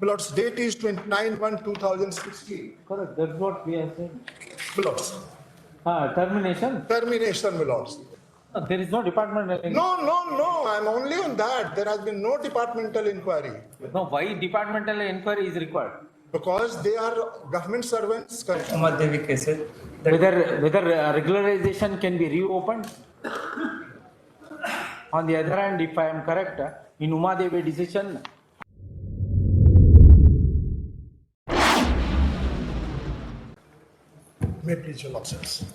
Lord's, date is 29/1/2016. Correct, that's what we are saying. Lord's, Termination? termination, Lord's. There is no departmental inquiry. No, I'm only on that. There has been no departmental inquiry. No, why departmental inquiry is required? Because they are government servants. Umadevi cases. Whether regularization can be reopened? On the other hand, if I am correct, in Umadevi decision, May please your lordships.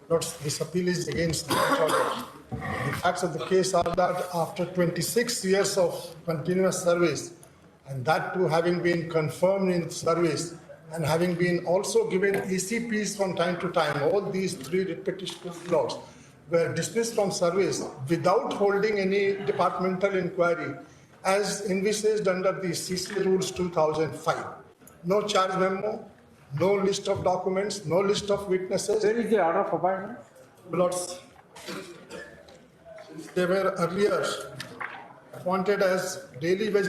Lords, this appeal is against the order. The facts of the case are that after 26 years of continuous service, and that too having been confirmed in service and having been also given ECPs from time to time, all these three repetitive lords were dismissed from service without holding any departmental inquiry as envisaged under the CC Rules 2005. No charge memo, no list of documents, no list of witnesses. where is the order of appointment? Lords, they were earlier appointed as daily wage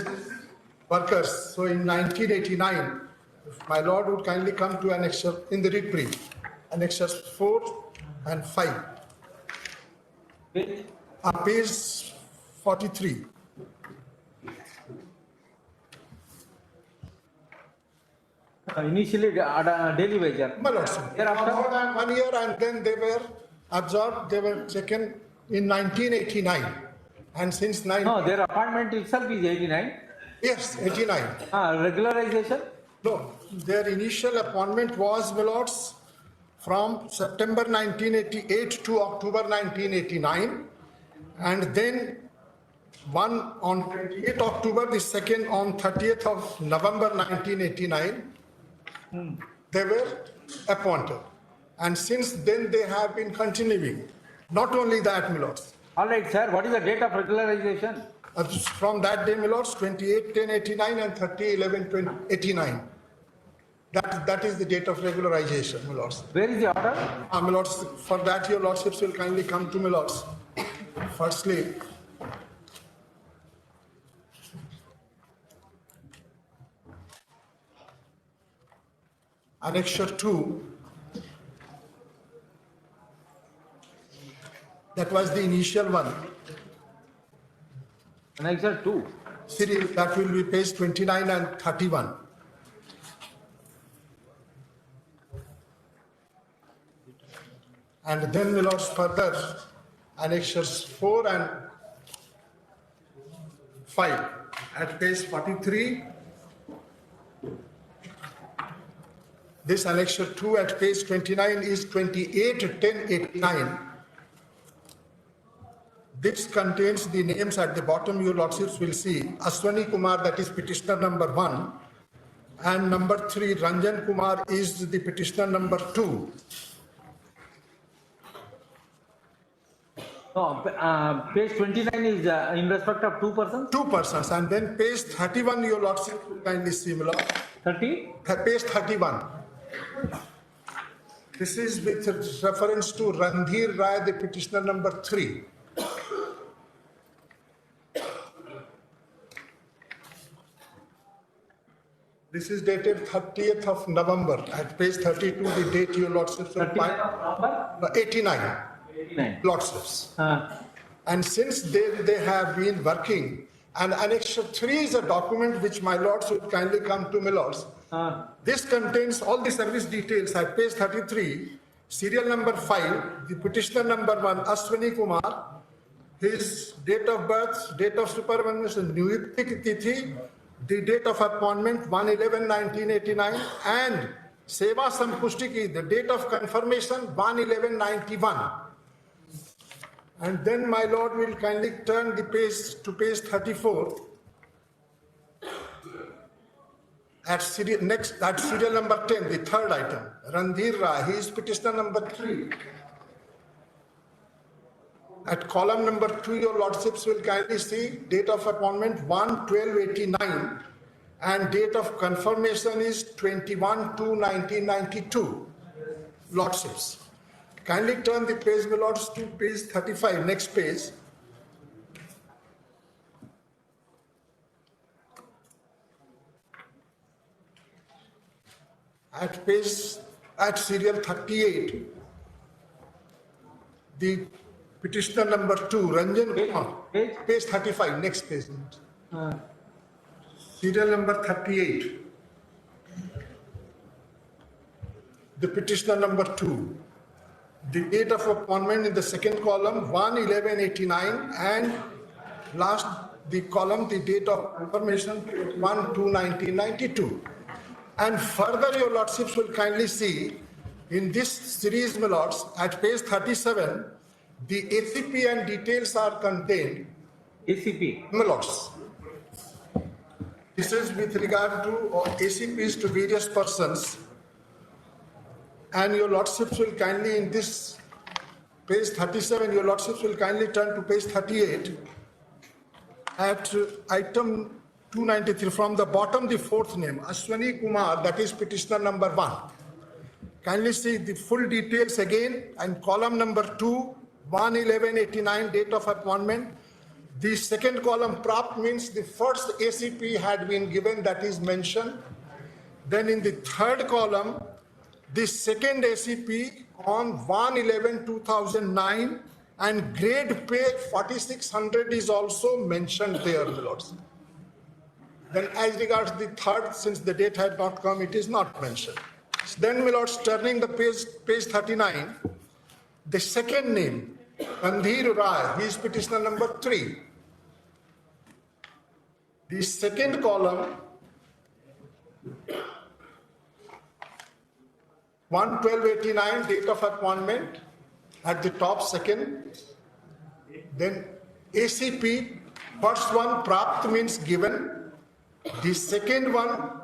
workers. So in 1989, if my lord would kindly come to annexure in the writ brief, annexures 4 and 5, Which? page 43. Initially, daily wager. My lords, Thereafter? more than 1 year, and then they were absorbed, they were taken in 1989. And since No, their appointment itself is 89. yes, 89. Regularization? No, their initial appointment was, my lords, from September 1988 to October 1989, and then one on 28th October, the second on 30th of November 1989, they were appointed. And since then, they have been continuing. Not only that, my lords. All right, sir. What is the date of regularization? From that day, my lords, 28/10/89 and 30/11/89. That is the date of regularization, my lords. Where is the order? My lords, for that your lordships will kindly come to my lords. Firstly, Annexure 2, that was the initial one. Annexure 2. Serial, that will be page 29 and 31. And then, my lords, further annexures 4 and 5 at page 43. This annexure 2 at page 29 is 28/10/89. This contains the names at the bottom. Your lordships will see Aswani Kumar, that is petitioner number 1, and number 3 Ranjan Kumar is the petitioner number 2. No, page 29 is in respect of 2 persons. 2 persons, and then page 31 your lordship will kindly see, my lord. 30. Page 31. This is with reference to Randhir Rai, the petitioner number 3. This is dated 30th of November. At page 32, the date your lordships will 30 find. number? 89 89. lordships. Uh, And since they have been working, and Annexure 3 is a document which my lords would kindly come to my lords. This contains all the service details at page 33, serial number 5, the petitioner number 1, Aswani Kumar, his date of birth, date of superannuation, Niyukti Tithi, the date of appointment 1/11/1989, and Seva Sampushtiki, the date of confirmation 1/11/91. And then my lord will kindly turn the page to page 34. At serial number 10, the third item, Randhir Rai, he is petitioner number 3. At column number 2, your lordships will kindly see date of appointment 1/12/89 and date of confirmation is 21/2/1992. Lordships. Kindly turn the page, my lords, to page 35, next page. at serial 38, the petitioner number 2, Ranjan Kumar, page 35, next page. Serial number 38. The petitioner number 2. The date of appointment in the second column, 1/11/89, and last the column, the date of confirmation, 1/2/1992. And further, your lordships will kindly see in this series, my lords, at page 37, the ACP and details are contained. ACP. My lords, this is with regard to ACPs to various persons. And your lordships will kindly, in this page 37, your lordships will kindly turn to page 38 at item 293. From the bottom, the fourth name, Ashwani Kumar, that is petitioner number 1. Kindly see the full details again, and column number 2, 1/11/89, date of appointment. The second column, Prapt, means the first ACP had been given, that is mentioned. Then in the third column, the second ACP on 1/11/2009, and grade pay 4600 is also mentioned there, my lords. Then as regards the third, since the date had not come, it is not mentioned. Then, my lords, turning the page 39, the second name, Andhir Rai, he is petitioner number 3. The second column, 1/12/89, date of appointment, at the top, second. Then ACP, first one, Prapt, means given. The second one,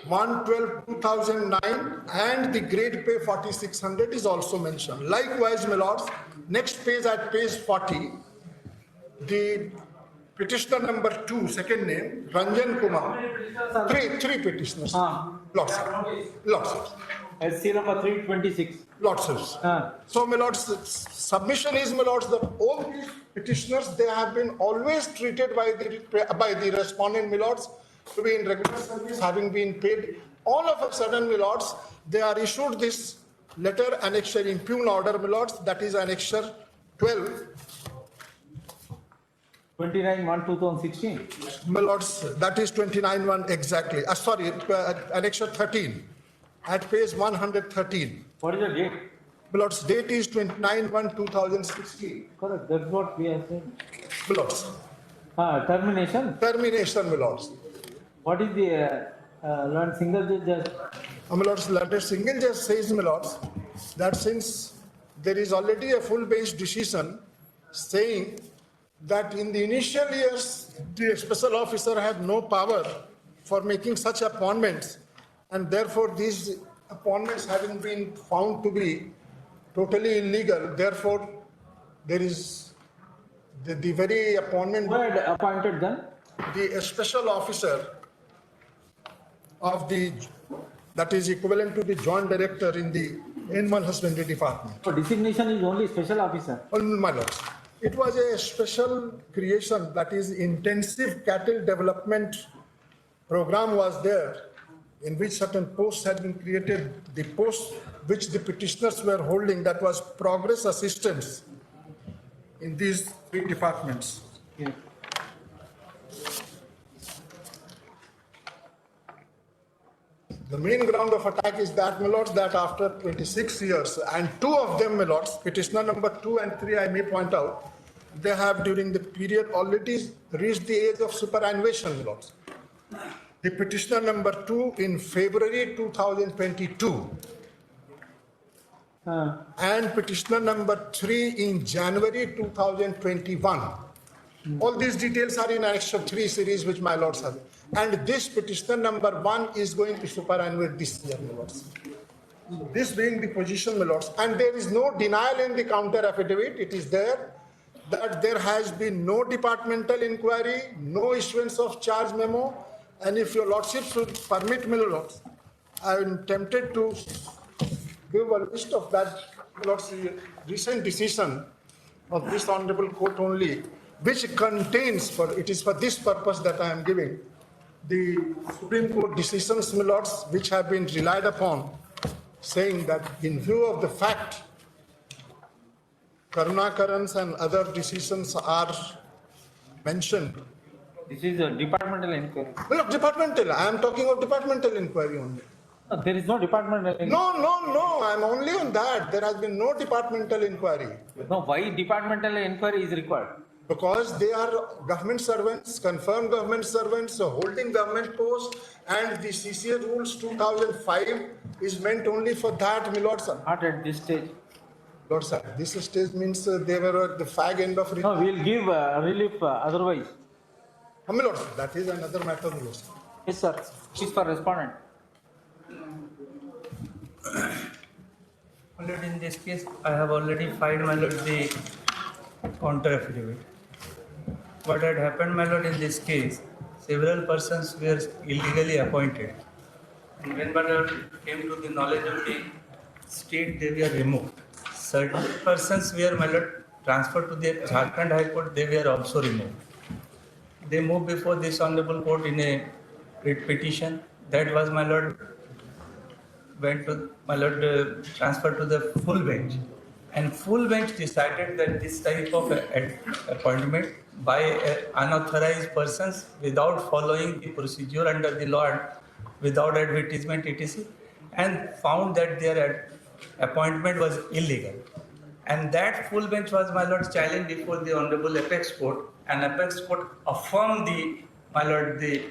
1/12/2009, and the grade pay 4600 is also mentioned. Likewise, my lords, next page, at page 40, the petitioner number 2, second name, Ranjan Kumar. Three petitioners. Lordships. SC number 326. Lordships. So, my lords, submission is, my lords, that all these petitioners, they have been always treated by the respondent, my lords, to be in regular service, having been paid. All of a sudden, my lords, they are issued this letter, annexure impugn order, my lords, that is annexure 12. 29/1/2016. My lords, that is 29/1 exactly. Annexure 13, at page 113. What is the date? My lords, date is 29/1/2016. Correct, that's what we are saying. My lords. Termination. Termination, my lords. What is the learned single judge? My lords, learned single judge says, my lords, that since there is already a full bench decision saying that in the initial years, the special officer had no power for making such appointments, and therefore these appointments having been found to be totally illegal, therefore there is the very appointment. Who had appointed them? The special officer of that is equivalent to the joint director in the Animal Husbandry Department. So designation is only special officer. My lords, it was a special creation, that is intensive cattle development program was there, in which certain posts had been created. The post which the petitioners were holding, that was progress assistants in these 3 departments. Yeah. The main ground of attack is that, my lords, that after 26 years, and 2 of them, my lords, petitioner number 2 and 3, I may point out, they have during the period already reached the age of superannuation, my lords. The petitioner number 2 in February 2022, and petitioner number 3 in January 2021. All these details are in annexure 3 series, which my lords have. And this petitioner number 1 is going to superannuate this year, my lords. This being the position, my lords, and there is no denial in the counter affidavit. It is there that there has been no departmental inquiry, no issuance of charge memo, and if your lordships would permit me, lords, I am tempted to give a list of that, lords, recent decision of this honorable court only, which contains, it is for this purpose that I am giving, the Supreme Court decisions, my lords, which have been relied upon, saying that in view of the fact Karunakarans and other decisions are mentioned. This is a departmental inquiry. Well, departmental, I am talking of departmental inquiry only. No, there is no departmental inquiry. No, I am only on that. There has been no departmental inquiry. No, why departmental inquiry is required? Because they are government servants, confirmed government servants, holding government posts, and the CCA rules 2005 is meant only for that, my lord sir. Not at this stage. Lord sir, this stage means they were at the fag end of No, we will give relief otherwise. My lord sir, that is another matter, my lord sir. Yes, sir. She's for respondent. My lord, in this case, I have already filed, my lord, the counter affidavit. What had happened, my lord, in this case, several persons were illegally appointed. And when my lord came to the knowledge of the state, they were removed. Certain persons were, my lord, transferred to the Jharkhand High Court, they were also removed. They moved before this honorable court in a writ petition. That was, my lord, went to, my lord, transferred to the full bench. And full bench decided that this type of appointment by unauthorized persons without following the procedure under the law, without advertisement, etc., and found that their appointment was illegal. And that full bench was, my lord, challenged before the Honorable Apex Court, and Apex Court affirmed the, my lord, the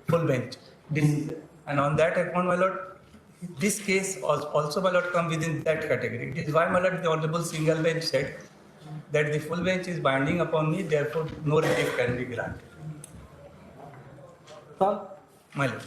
full bench decision. And on that account, my lord, this case was also, my lord, come within that category. It is why, my lord, the Honorable Single Bench said that the full bench is binding upon me, therefore no relief can be granted. Sir? My lord.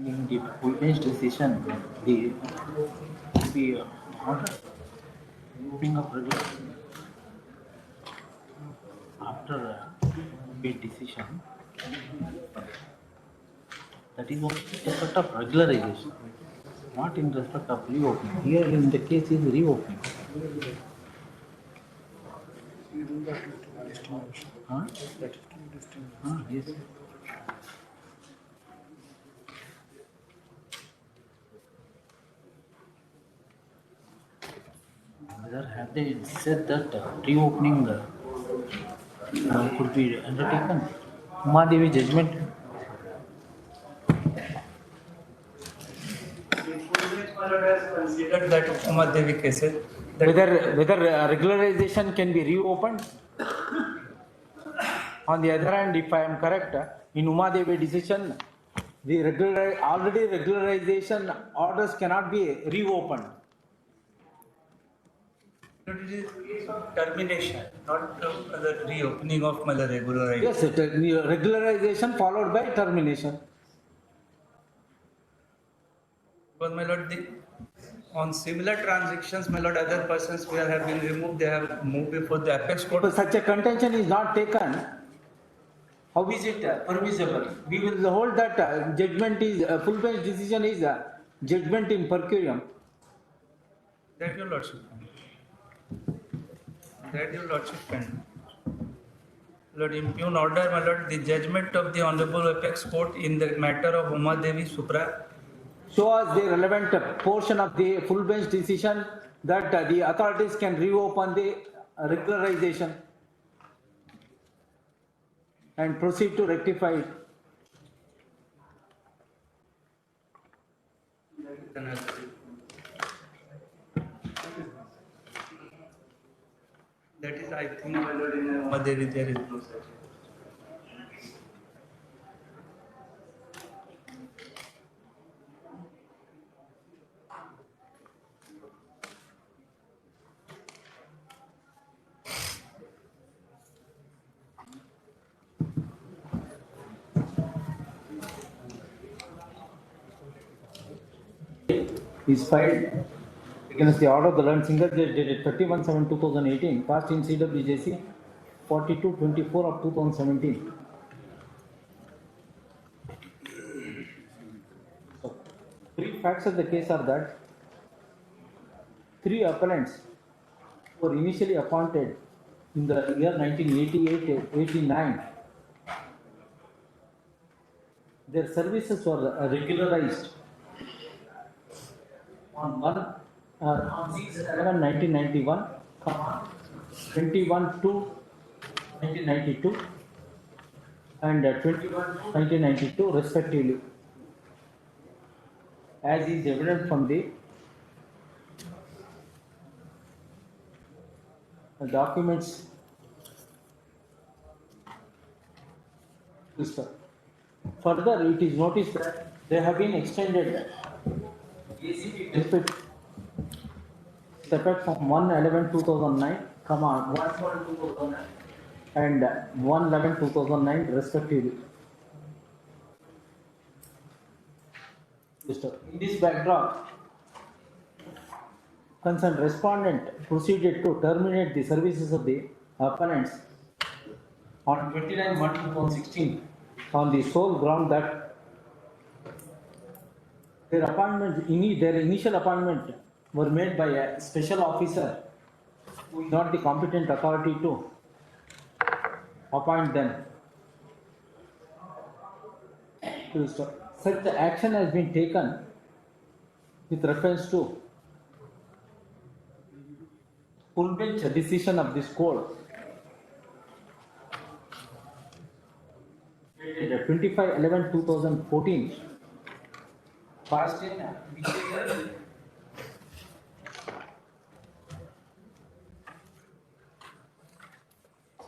In the full bench decision, the order opening of regulation after a decision, that is only in respect of regularization, not in respect of reopening. Here in the case is reopening. Huh? Yes. Whether have they said that reopening could be undertaken? Umadevi judgment. Considered that Umadevi cases. Whether regularization can be reopened. On the other hand, if I am correct, in Umadevi decision, the already regularization orders cannot be reopened. It is termination, not the reopening of my regularization. Yes, regularization followed by termination. Because, my lord, on similar transactions, my lord, other persons who have been removed, they have moved before the Apex Court. If such a contention is not taken, how is it permissible? We will hold that judgment is full bench decision is judgment in per curiam. That your lordship can. That your lordship can. Lord, impugn order, my lord, the judgment of the Honorable Apex Court in the matter of Umadevi Supra. Show us the relevant portion of the full bench decision that the authorities can reopen the regularization and proceed to rectify it. That is, I think, my lord, in Umadevi there is no such. is filed against the order of the learned single judge dated 31/7/2018, passed in CWJC 42/24 of 2017. So, brief facts of the case are that three appellants were initially appointed in the year 1988-89. Their services were regularized on 6/11/1991, 21/2/1992, and 21/2/1992 respectively, as is evident from the documents. Further, it is noticed that they have been extended effect from 1/11/2009, 1/12/2009 and 1/11/2009 respectively. In this backdrop, concerned respondent proceeded to terminate the services of the appellants on 29/1/2016 on the sole ground that their initial appointment were made by a special officer who is not the competent authority to appoint them. Such action has been taken with reference to full bench decision of this court dated 25/11/2014, passed in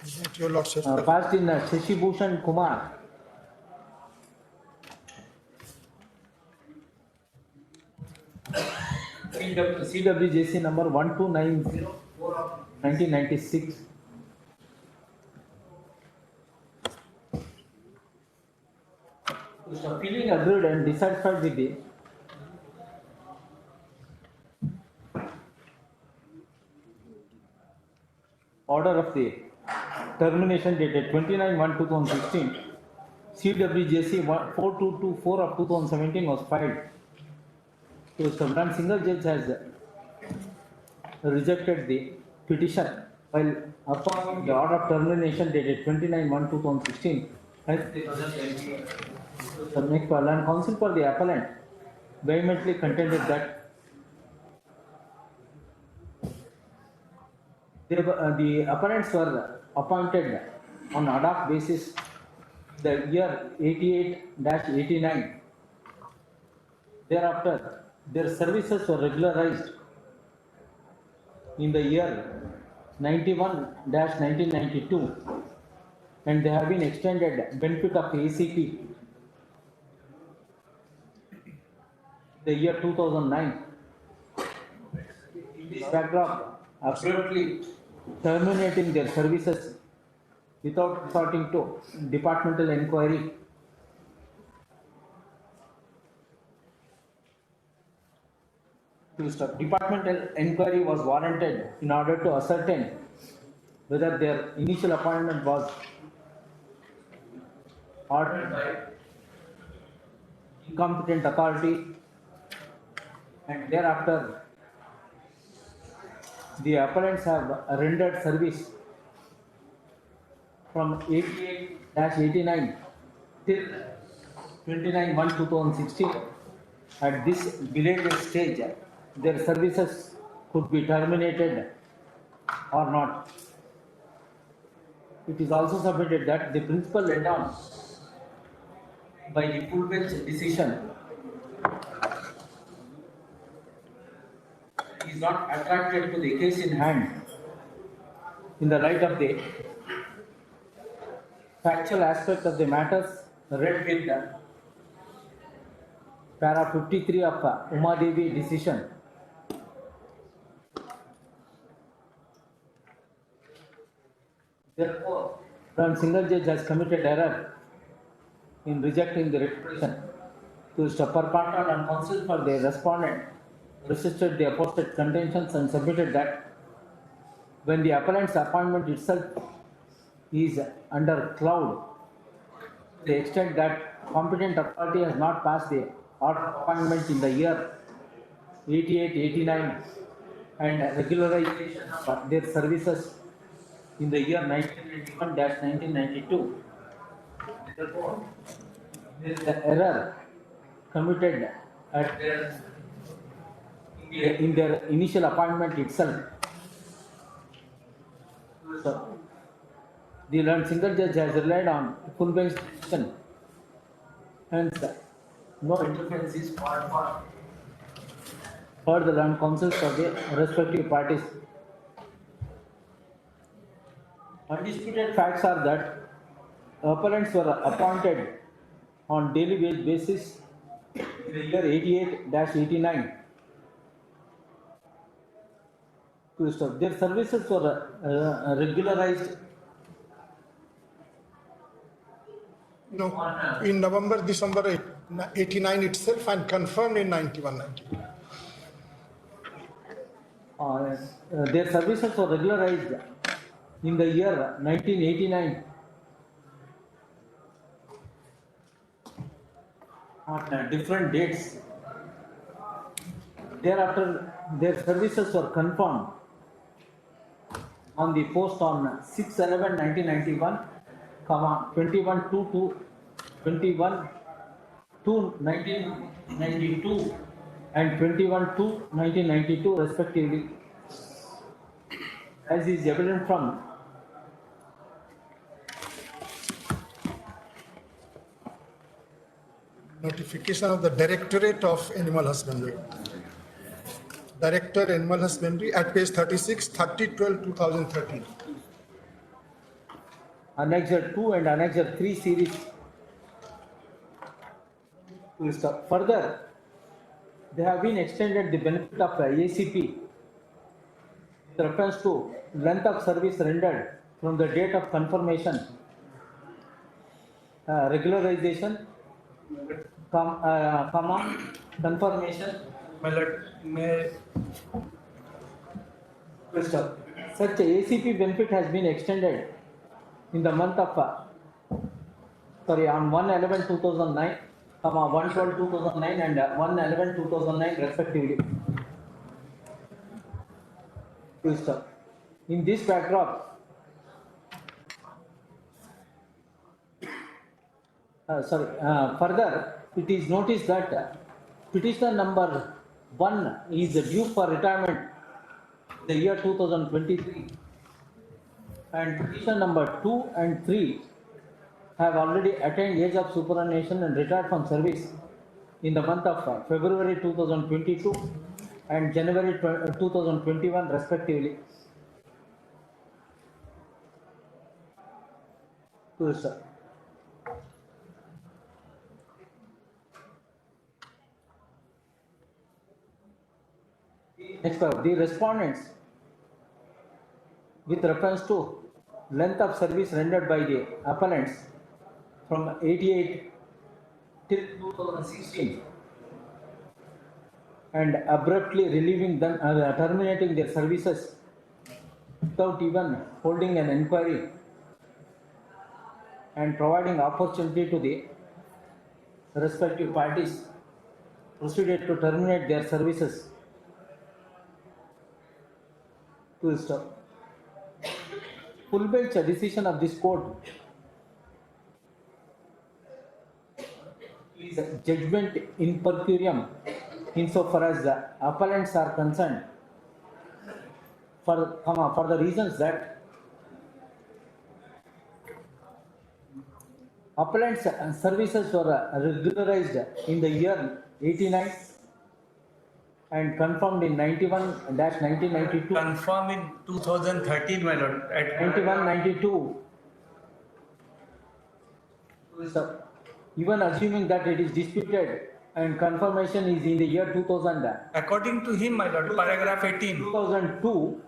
Is that your lordship? passed in Shashi Bhushan Kumar. CWJC number 1290 of 1996. So feeling agreed and dissatisfied with the order of the termination dated 29/1/2016, CWJC 4224 of 2017 was filed. So Subran single judge has rejected the petition while upon the order of termination dated 29/1/2016 has the next and counsel for the appellant vehemently contended that the appellants were appointed on ad hoc basis the year 88-89. Thereafter, their services were regularized in the year 91-1992 and they have been extended benefit of ACP the year 2009. This backdrop, abruptly terminating their services without resorting to departmental inquiry departmental inquiry was warranted in order to ascertain whether their initial appointment was ordered by incompetent authority and thereafter the appellants have rendered service from 88-89 till 29/1/2016. At this belated stage, their services could be terminated or not. It is also submitted that the principal laid down by the full bench decision is not attracted to the case in hand in the light of the factual aspect of the matters read with the para 53 of Uma Devi decision. Therefore, one single judge has committed error in rejecting the requisition to Mr. Patna and counsel for the respondent resisted the apostate contentions and submitted that when the appellant's appointment itself is under cloud, to the extent that competent authority has not passed the order of appointment in the year 88, 89 and regularization of their services in the year 1991-1992. Therefore, there is an error committed at in their initial appointment itself. So, the learned single judge has relied on full bench decision. Hence, no interference is called for. Heard the learned counsels of the respective parties. Undisputed facts are that appellants were appointed on daily wage basis in the year 88-89. Their services were regularized No, in November, December 89 itself and confirmed in 91, 92. Their services were regularized in the year 1989 on different dates. Thereafter, their services were confirmed on the post on 6/11/1991, 21/2/1992 and 21/2/1992 respectively, as is evident from Notification of the Directorate of Animal Husbandry. Director Animal Husbandry at page 36, 30/12/2013. Annexure 2 and Annexure 3 series. Further, they have been extended the benefit of ACP with reference to length of service rendered from the date of confirmation, regularization, confirmation. My lord, may Such ACP benefit has been extended in the month of on 1/11/2009, 1/12/2009 and 1/11/2009 respectively. In this backdrop, further, it is noticed that petitioner number 1 is due for retirement in the year 2023, and petitioner number 2 and 3 have already attained age of superannuation and retired from service in the month of February 2022 and January 2021 respectively. Sir. Next, the respondents, with reference to length of service rendered by the appellants from 88 till 2016 and abruptly relieving them, terminating their services without even holding an inquiry and providing opportunity to the respective parties, proceeded to terminate their services. To stop. Full bench decision of this court is a judgment in per curiam insofar as the appellants are concerned, for the reasons that appellants services were regularized in the year 89 and confirmed in 91-1992. confirm in 2013, my lord. At 91-92. Even assuming that it is disputed and confirmation is in the year 2000. according to him, my lord, paragraph 18. 2002.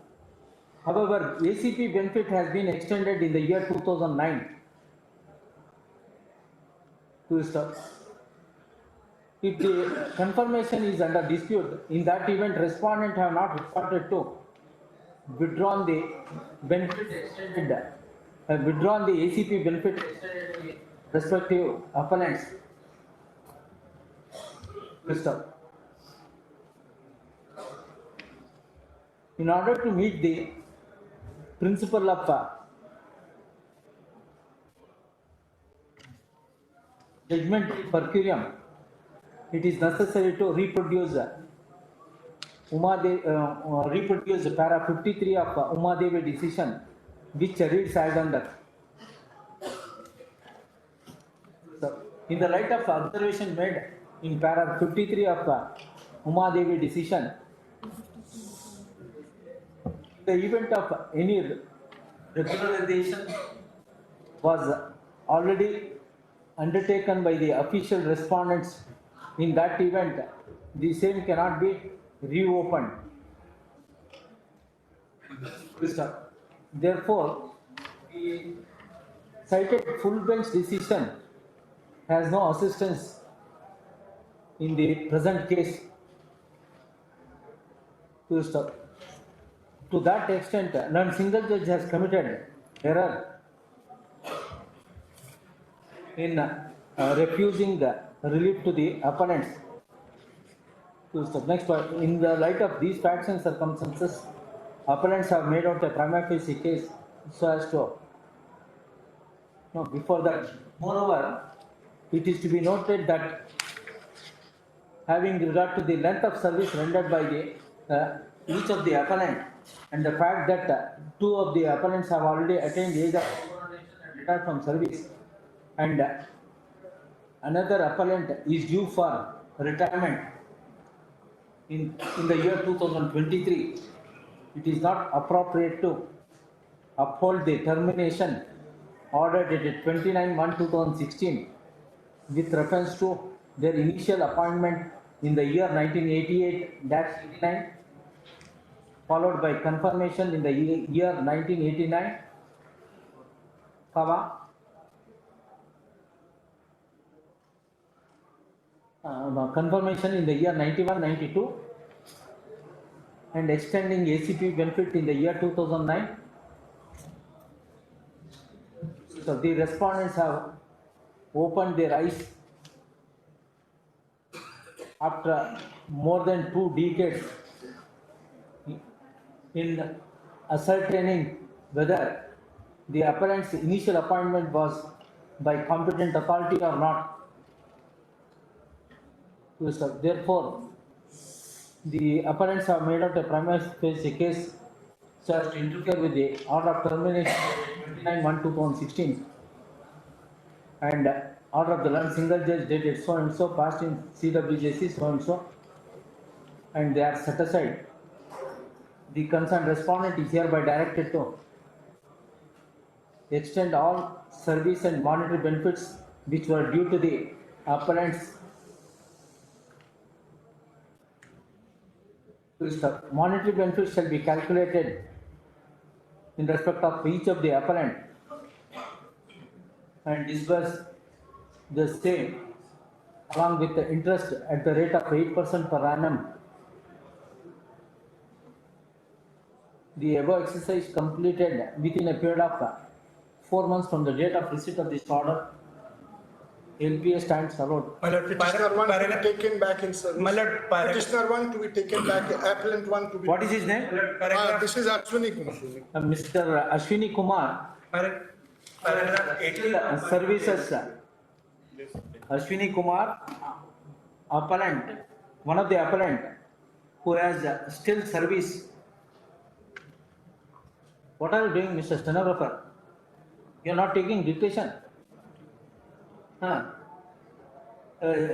However, ACP benefit has been extended in the year 2009. If the confirmation is under dispute, in that event, respondent have not reported to withdrawn the benefit extended, withdrawn the ACP benefit extended to the respective appellants. Mr. In order to meet the principle of judgment per curiam, it is necessary to reproduce reproduce para 53 of Umadevi decision, which reads as under. So, in the light of observation made in para 53 of Umadevi decision, the event of any regularization was already undertaken by the official respondents. In that event, the same cannot be reopened. Therefore, the cited full bench decision has no assistance in the present case. To that extent, none single judge has committed error in refusing the relief to the opponents. Next point, in the light of these facts and circumstances, opponents have made out a prima facie case so as to. No, before that, moreover, it is to be noted that having regard to the length of service rendered by the each of the appellant and the fact that two of the appellants have already attained the age of and retired from service, and another appellant is due for retirement in the year 2023, it is not appropriate to uphold the termination order dated 29/1/2016 with reference to their initial appointment in the year 1988-89, followed by confirmation in the year 1989, confirmation in the year 91-92, and extending ACP benefit in the year 2009. So the respondents have opened their eyes after more than 2 decades in ascertaining whether the appellant's initial appointment was by competent authority or not. Therefore, the appellants have made out a prima facie case so as to interfere with the order of termination 29/1/2016 and order of the learned single judge dated so and so, passed in CWJC so and so, and they are set aside. The concerned respondent is hereby directed to extend all service and monetary benefits which were due to the appellants. Monetary benefits shall be calculated in respect of each of the appellant and disburse the same along with the interest at the rate of 8% per annum. The above exercise completed within a period of 4 months from the date of receipt of this order. LPA stands allowed. Petitioner 1 to be taken back in service. Petitioner 1 to be taken back, appellant 1 to be. What is his name? This is Ashwini Kumar. Mr. Ashwini Kumar. Paragraph 18. Services. Ashwini Kumar, appellant, one of the appellant who has still service. What are you doing, Mr. Stenographer? You are not taking dictation.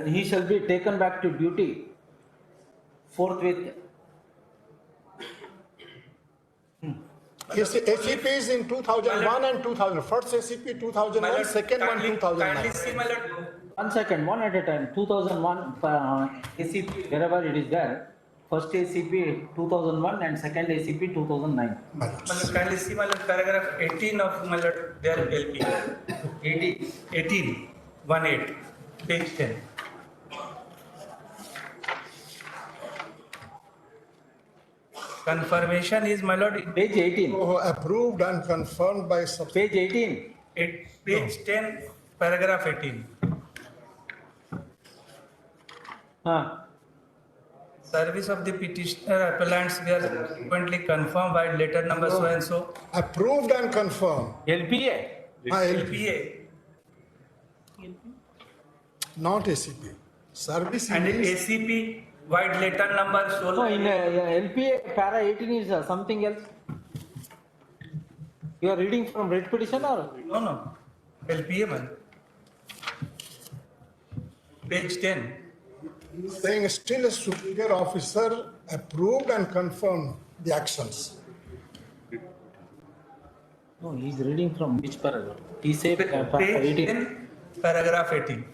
He shall be taken back to duty forthwith. His ACP is in 2001 and 2000. First ACP 2001, second one 2009. Kindly see, my lord. 1 second, one at a time. 2001 ACP, wherever it is there. First ACP 2001 and second ACP 2009. My lord, kindly see, my lord, paragraph 18 of my lord, their LP. 18. 18, 18, page 10. Confirmation is, my lord, Page 18. Oh, approved and confirmed by Page 18. page 10, paragraph 18. Service of the petitioner appellants were subsequently confirmed by letter number so and so. approved and confirmed. LPA. LPA. Not ACP. Service And means ACP, white letter number so. No, in LPA, para 18 is something else. You are reading from writ petition or? No. LPA man. Page 10. saying still a superior officer approved and confirmed the actions. No, he is reading from which paragraph? He said para Page 18. 10, paragraph 18.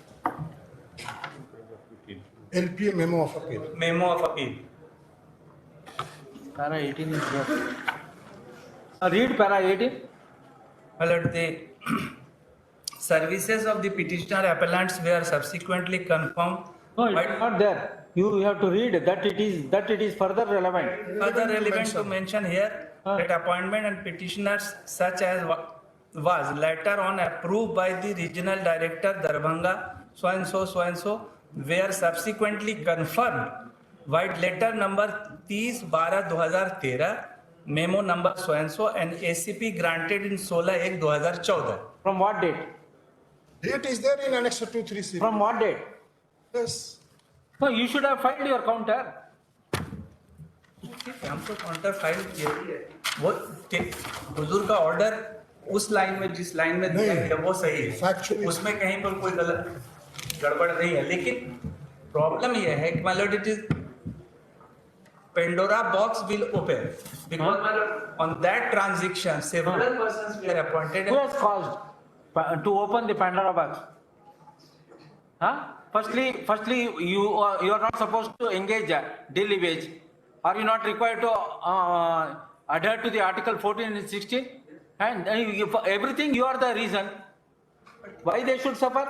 LPA memo of appeal. Memo of appeal. Para 18 is there. Read para 18. My lord, the services of the petitioner appellants were subsequently confirmed. No, it by- is not there. You have to read that it is further relevant. Further relevant to mention here that appointment and petitioners such as was later on approved by the regional director Darbhanga so and so were subsequently confirmed. White letter number 30/12/2013, memo number so and ACP granted in 16/1/2014. From what date? Date is there in Annex 230. From what date? Yes. No, you should have filed your counter. ठीक है, हमको counter file किया ही है वो हुजूर का order उस line में जिस लाइन में दिया नहीं, गया वो सही है factually- उसमें कहीं पर कोई गलत गड़बड़ नहीं है लेकिन प्रॉब्लम ये है कि मतलब it is Pandora box will open because on that transaction several persons were appointed. Who has caused to open the Pandora box? Huh? Firstly, you are not supposed to engage daily wage. Are you not required to adhere to the Article 14 and 16? And for everything you are the reason. Why they should suffer?